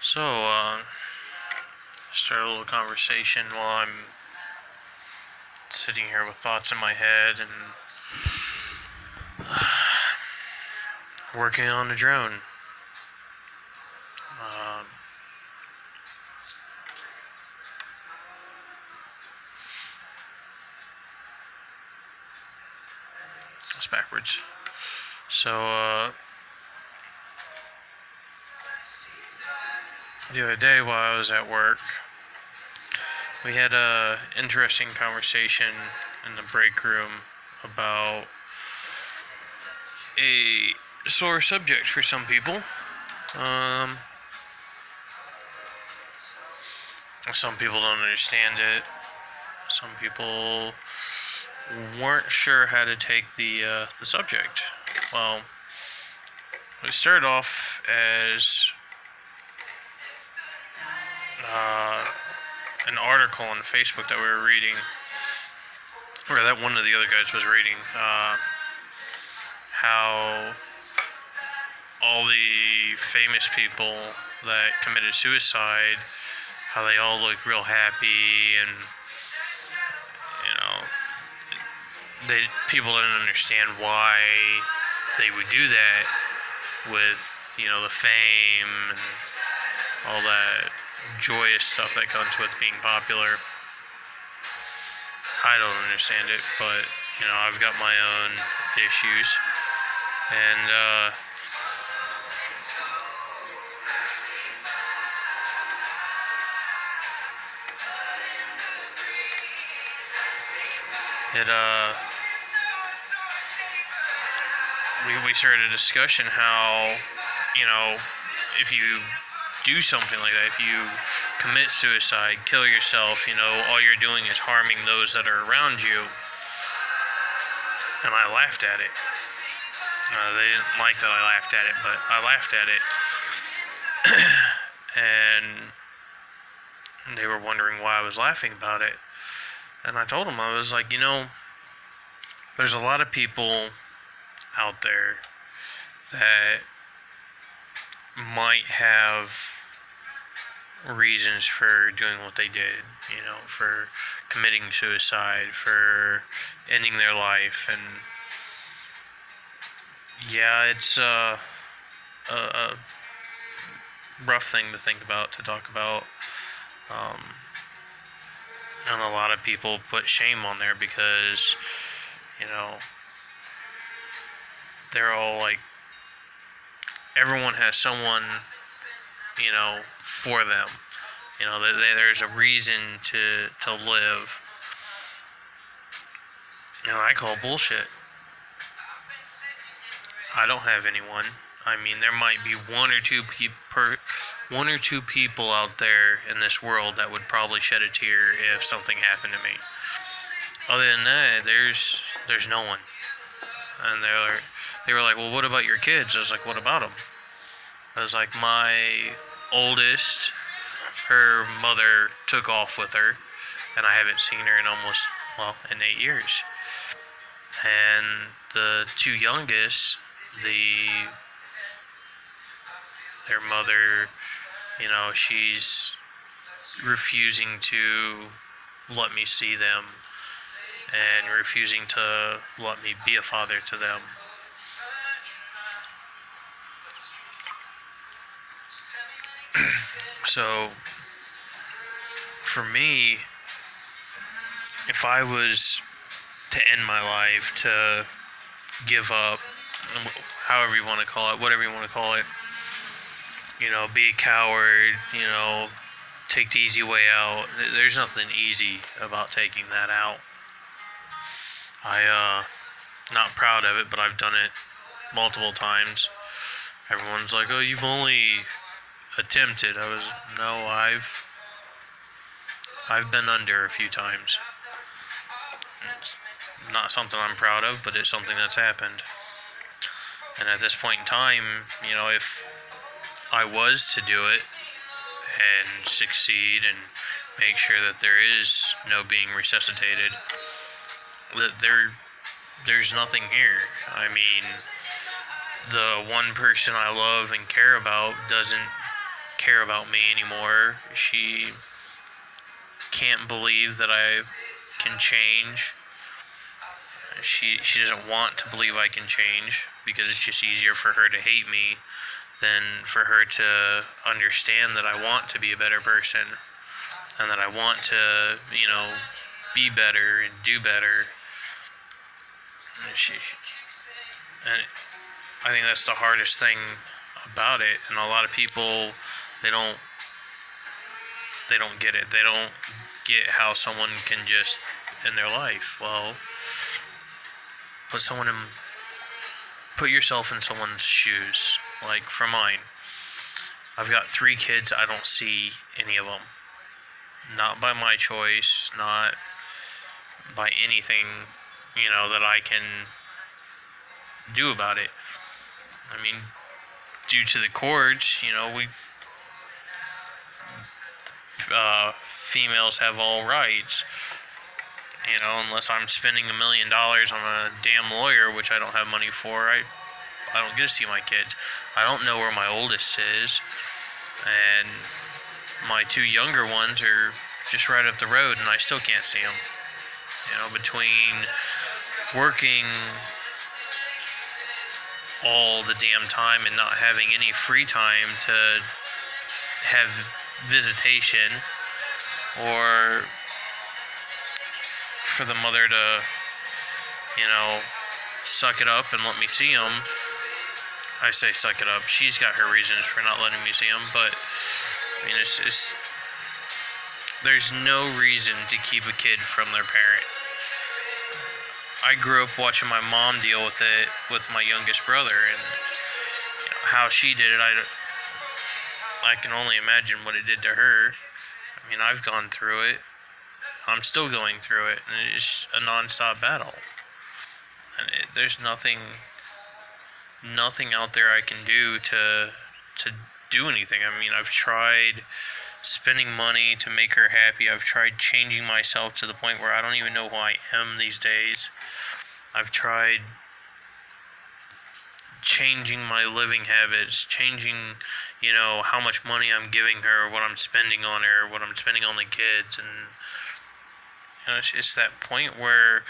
So, start a little conversation while I'm sitting here with thoughts in my head and working on a drone. Um, it's backwards. So, the other day while I was at work, we had a interesting conversation in the break room about a sore subject for some people. Some people don't understand it. Some people weren't sure how to take the subject. Well, it started off as an article on Facebook that we were reading, or that one of the other guys was reading, how all the famous people that committed suicide, how they all look real happy, and people didn't understand why they would do that with the fame and all that joyous stuff that comes with being popular. I don't understand it, but I've got my own issues, and we started a discussion how if you do something like that, if you commit suicide, kill yourself, all you're doing is harming those that are around you. And I laughed at it. They didn't like that I laughed at it, but I laughed at it. And they were wondering why I was laughing about it. And I told them, I was like, there's a lot of people out there that might have reasons for doing what they did, for committing suicide, for ending their life. And yeah, it's a rough thing to think about, to talk about. And a lot of people put shame on there because they're all like, everyone has someone for them. There's a reason to live. I call bullshit. I don't have anyone. I mean, there might be one or two people out there in this world that would probably shed a tear if something happened to me. Other than that, there's no one. And they were like, well, what about your kids? I was like, what about them? I was like, my oldest, her mother took off with her, and I haven't seen her in in 8 years. And the two youngest, their mother, she's refusing to let me see them and refusing to let me be a father to them. So, for me, if I was to end my life, to give up, however you want to call it, whatever you want to call it, be a coward, take the easy way out. There's nothing easy about taking that out. Not proud of it, but I've done it multiple times. Everyone's like, oh, you've only attempted. I've been under a few times. It's not something I'm proud of, but it's something that's happened. And at this point in time, if I was to do it and succeed and make sure that there is no being resuscitated, that there's nothing here. I mean, the one person I love and care about doesn't care about me anymore. She can't believe that I can change. She doesn't want to believe I can change because it's just easier for her to hate me than for her to understand that I want to be a better person and that I want to, be better and do better. And I think that's the hardest thing about it. And a lot of people, they don't get it. They don't get how someone can just in their life. Well, put yourself in someone's shoes. Like for mine, I've got 3 kids. I don't see any of them. Not by my choice, not by anything, that I can do about it. I mean, due to the courts, females have all rights. Unless I'm spending $1 million on a damn lawyer, which I don't have money for, I don't get to see my kids. I don't know where my oldest is, and my 2 younger ones are just right up the road, and I still can't see them. Between working all the damn time and not having any free time to have visitation, or for the mother to, suck it up and let me see them. I say suck it up. She's got her reasons for not letting me see them, but it's there's no reason to keep a kid from their parent. I grew up watching my mom deal with it with my youngest brother, and how she did it, I can only imagine what it did to her. I've gone through it. I'm still going through it, and it's a non-stop battle. And there's nothing out there I can do to do anything. I've tried spending money to make her happy. I've tried changing myself to the point where I don't even know who I am these days. I've tried changing my living habits, changing, how much money I'm giving her, what I'm spending on her, what I'm spending on the kids, and it's that point where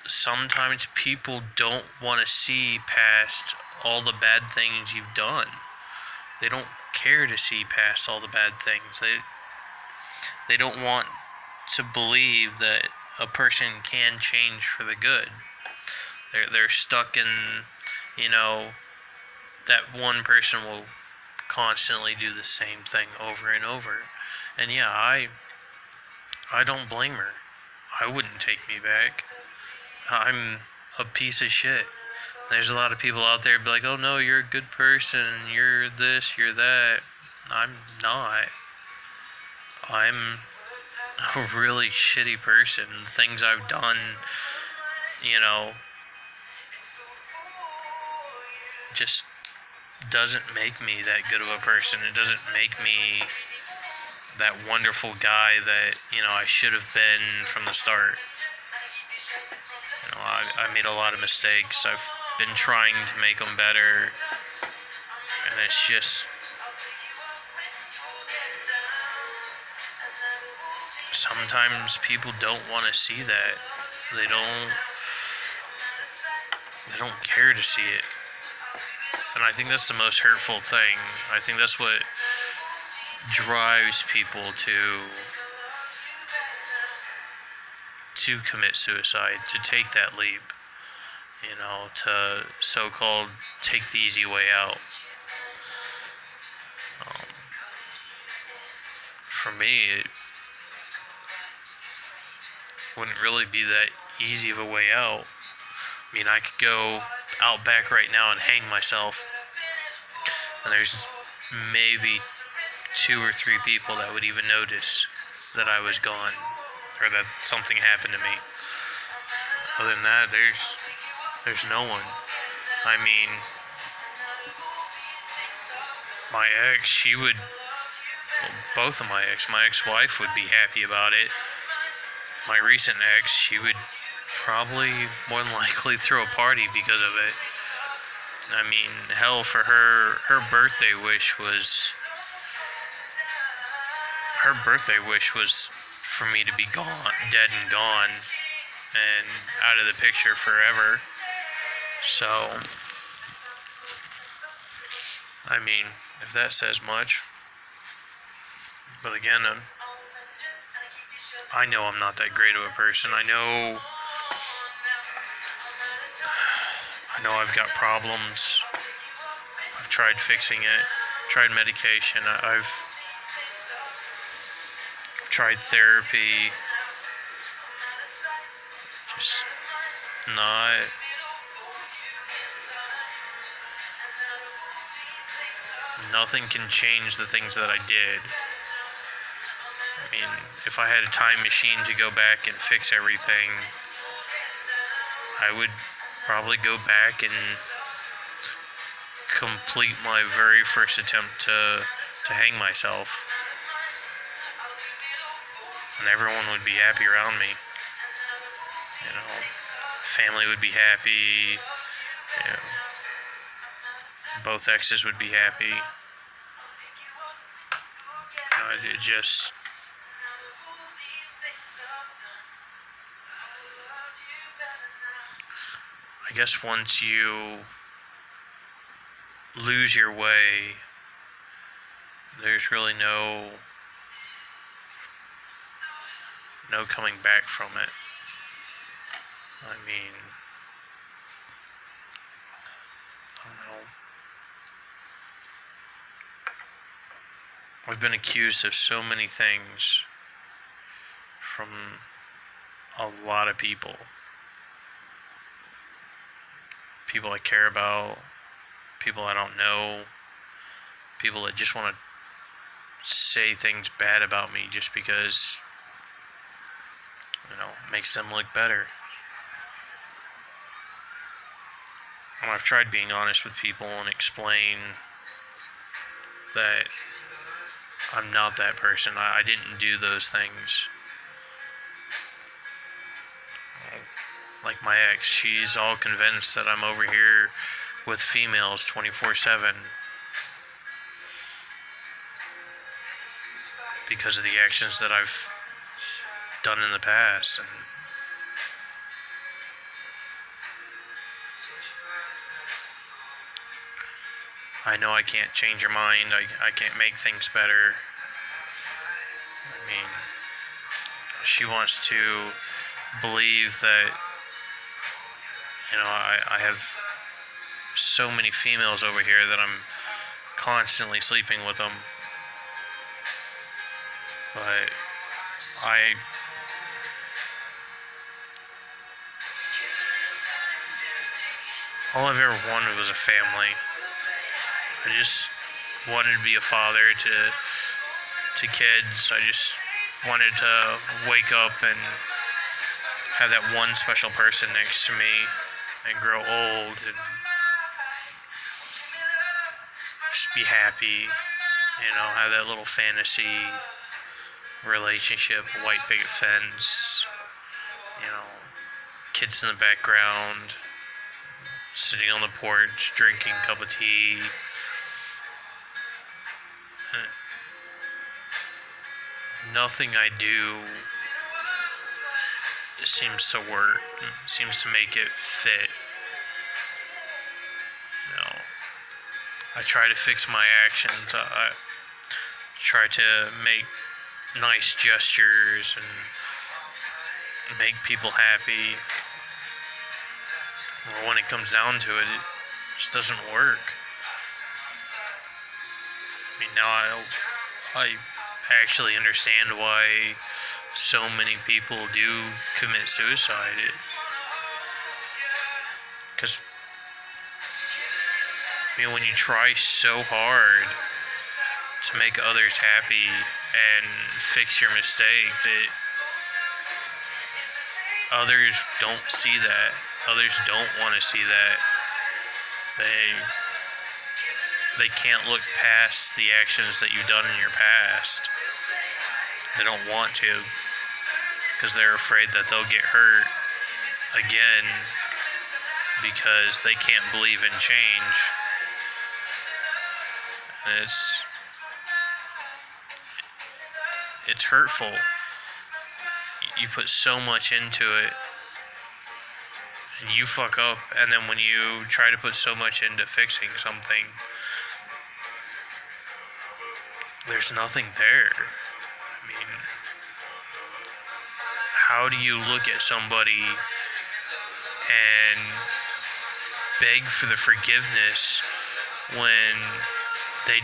sometimes people don't want to see past all the bad things you've done. They don't care to see past all the bad things. They don't want to believe that a person can change for the good. They're stuck in, that one person will constantly do the same thing over and over. And yeah, I don't blame her. I wouldn't take me back. I'm a piece of shit. There's a lot of people out there be like, oh no, you're a good person, you're this, you're that. I'm not. I'm a really shitty person. The things I've done, just doesn't make me that good of a person. It doesn't make me that wonderful guy that, I should have been from the start. I made a lot of mistakes. I've been trying to make them better, and it's just sometimes people don't want to see that. They don't care to see it. And I think that's the most hurtful thing. I think that's what drives people to commit suicide, to take that leap, to so-called take the easy way out. For me, it wouldn't really be that easy of a way out. I could go out back right now and hang myself, and there's maybe 2 or 3 people that would even notice that I was gone or that something happened to me. Other than that, there's no one. My ex, both of my ex-wife would be happy about it. My recent ex, she would probably more than likely throw a party because of it. Hell, for her birthday wish was her birthday wish was for me to be gone, dead and gone, and out of the picture forever. So, I mean, if that says much. But again, I know I'm not that great of a person. I know I've got problems. I've tried fixing it, tried medication, I've tried therapy. Just not. Nothing can change the things that I did. I mean, if I had a time machine to go back and fix everything, I would probably go back and complete my very first attempt to hang myself. And everyone would be happy around me. You know, family would be happy. You know, both exes would be happy. It just... I guess once you lose your way, there's really no coming back from it. I mean, I don't know. I've been accused of so many things from a lot of people. People I care about, people I don't know, people that just want to say things bad about me just because, it makes them look better. And I've tried being honest with people and explain that I'm not that person. I didn't do those things. Like my ex, she's all convinced that I'm over here with females 24/7 because of the actions that I've done in the past. And I know I can't change her mind. I can't make things better. I mean, she wants to believe that, I have so many females over here that I'm constantly sleeping with them. But all I've ever wanted was a family. I just wanted to be a father to kids. I just wanted to wake up and have that one special person next to me and grow old and just be happy, have that little fantasy relationship, white picket fence, kids in the background, sitting on the porch, drinking a cup of tea. Nothing I do seems to work, seems to make it fit. I try to fix my actions. I try to make nice gestures and make people happy. Well, when it comes down to it, it just doesn't work. I mean, now I actually understand why so many people do commit suicide. Because, when you try so hard to make others happy and fix your mistakes, others don't see that. Others don't want to see that. They can't look past the actions that you've done in your past. They don't want to, because they're afraid that they'll get hurt again because they can't believe in change. And it's hurtful. You put so much into it, and you fuck up, and then when you try to put so much into fixing something, there's nothing there. I mean, how do you look at somebody and beg for the forgiveness when they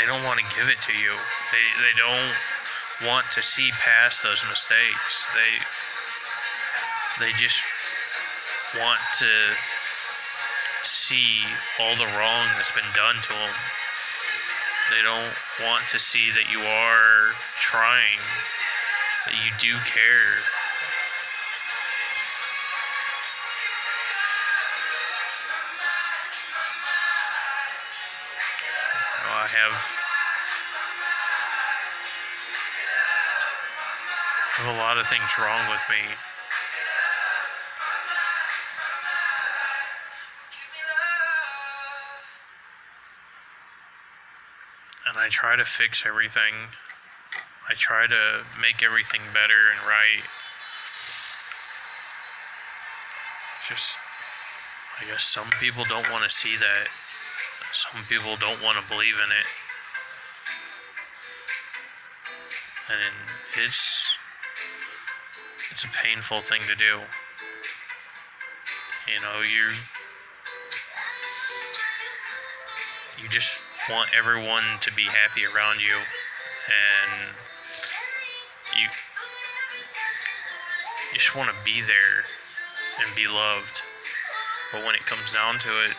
don't want to give it to you? They don't want to see past those mistakes. They just want to see all the wrong that's been done to them. They don't want to see that you are trying, that you do care. I have a lot of things wrong with me. And I try to fix everything. I try to make everything better and right. Just, I guess some people don't want to see that. Some people don't want to believe in it. And it's a painful thing to do. You know, you just want everyone to be happy around you, and you just want to be there and be loved. But when it comes down to it,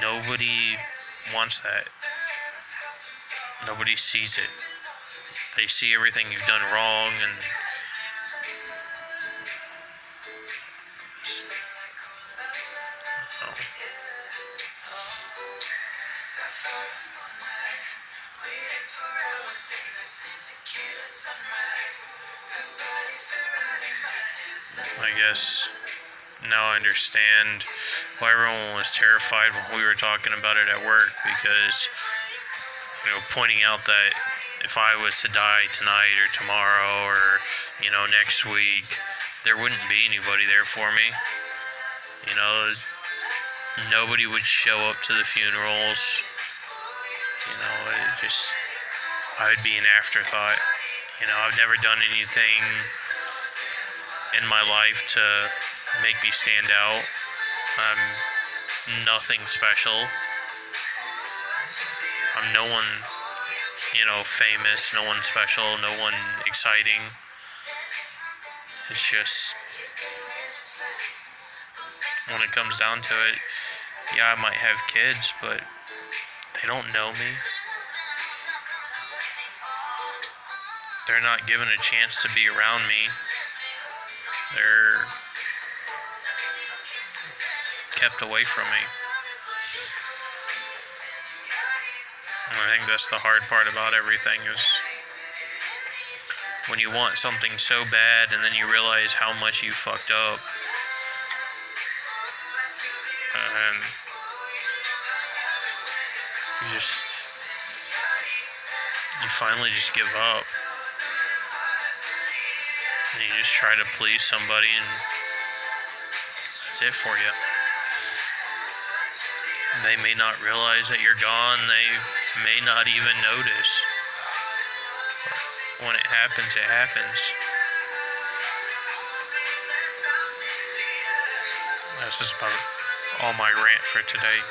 nobody wants that. Nobody sees it. They see everything you've done wrong, and I guess now I understand why everyone was terrified when we were talking about it at work, because, you know, pointing out that if I was to die tonight or tomorrow or, you know, next week, there wouldn't be anybody there for me. You know, nobody would show up to the funerals. You know, I would be an afterthought. You know, I've never done anything in my life to make me stand out. I'm nothing special. I'm no one, you know, famous, no one special, no one exciting. It's just, when it comes down to it, yeah, I might have kids, but they don't know me. They're not given a chance to be around me. They're kept away from me. And I think that's the hard part about everything, is when you want something so bad and then you realize how much you fucked up. And you finally just give up. And you just try to please somebody, and that's it for you. They may not realize that you're gone. They may not even notice. But when it happens, it happens. That's just about all my rant for today.